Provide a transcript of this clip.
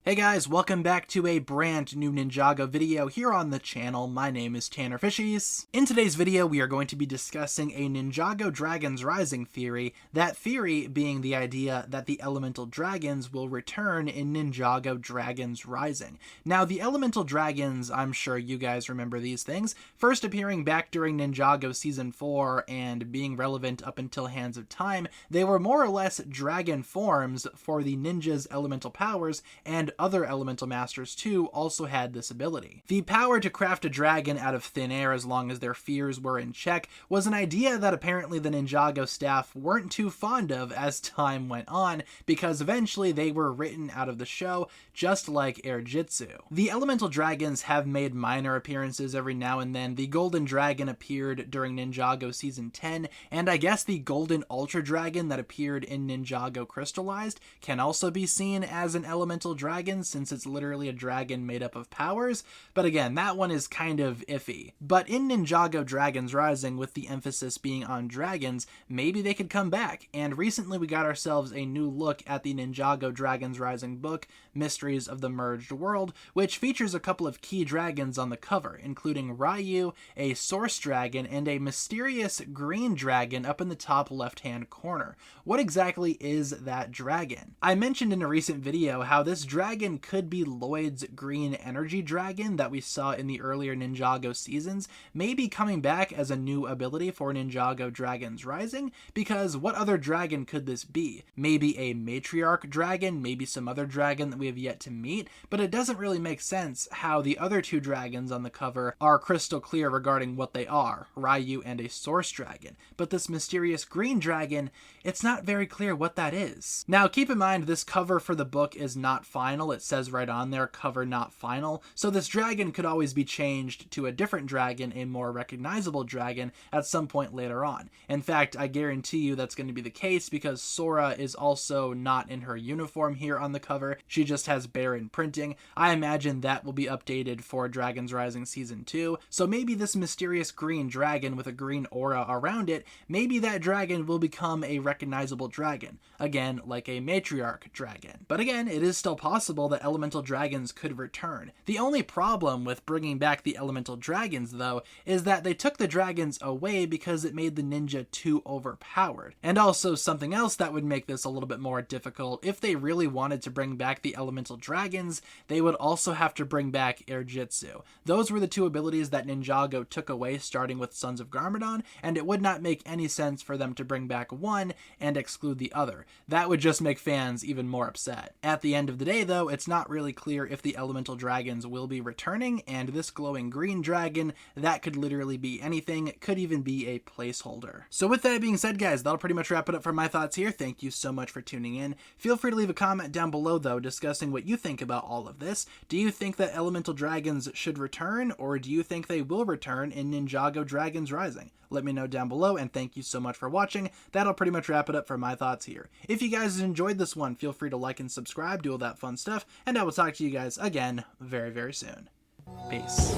Hey guys, welcome back to a brand new Ninjago video here on the channel. My name is TannerFishies. In today's video, we are going to be discussing a Ninjago Dragons Rising theory, that theory being the idea that the elemental dragons will return in Ninjago Dragons Rising. Now, the elemental dragons, I'm sure you guys remember these things, first appearing back during Ninjago Season 4 and being relevant up until Hands of Time, they were more or less dragon forms for the ninjas' elemental powers, and other elemental masters too also had this ability. The power to craft a dragon out of thin air as long as their fears were in check was an idea that apparently the Ninjago staff weren't too fond of as time went on, because eventually they were written out of the show, just like Air Jitsu. The elemental dragons have made minor appearances every now and then. The golden dragon appeared during Ninjago Season 10, and I guess the golden ultra dragon that appeared in Ninjago Crystallized can also be seen as an elemental dragon, since it's literally a dragon made up of powers, but again, that one is kind of iffy. But in Ninjago Dragons Rising, with the emphasis being on dragons, maybe they could come back, and recently we got ourselves a new look at the Ninjago Dragons Rising book, Mysteries of the Merged World, which features a couple of key dragons on the cover, including Ryu, a source dragon, and a mysterious green dragon up in the top left-hand corner. What exactly is that dragon? I mentioned in a recent video how this dragon could be Lloyd's green energy dragon that we saw in the earlier Ninjago seasons, maybe coming back as a new ability for Ninjago Dragons Rising, because what other dragon could this be? Maybe a matriarch dragon, maybe some other dragon that we have yet to meet, but it doesn't really make sense how the other two dragons on the cover are crystal clear regarding what they are, Ryu and a source dragon, but this mysterious green dragon, it's not very clear what that is. Now keep in mind, this cover for the book is not final. It says right on there, cover not final, so this dragon could always be changed to a different dragon, a more recognizable dragon, at some point later on. In fact, I guarantee you that's going to be the case, because Sora is also not in her uniform here on the cover. She just has Baron printing. I imagine that will be updated for Dragons Rising Season 2, so maybe this mysterious green dragon with a green aura around it, maybe that dragon will become a recognizable dragon. Again, like a matriarch dragon. But again, it is still possible that elemental dragons could return. The only problem with bringing back the elemental dragons, though, is that they took the dragons away because it made the ninja too overpowered. And also, something else that would make this a little bit more difficult, if they really wanted to bring back the elemental dragons, they would also have to bring back Air Jitsu. Those were the two abilities that Ninjago took away starting with Sons of Garmadon, and it would not make any sense for them to bring back one and exclude the other. That would just make fans even more upset. At the end of the day, though, it's not really clear if the elemental dragons will be returning, and this glowing green dragon, that could literally be anything. It could even be a placeholder. So with that being said, guys, that'll pretty much wrap it up for my thoughts here. Thank you so much for tuning in. Feel free to leave a comment down below, though, discussing what you think about all of this. Do you think that elemental dragons should return, or do you think they will return in Ninjago Dragons Rising? Let me know down below, and thank you so much for watching. That'll pretty much wrap it up for my thoughts here. If you guys enjoyed this one, feel free to like and subscribe, do all that fun stuff, and I will talk to you guys again very, very soon. Peace.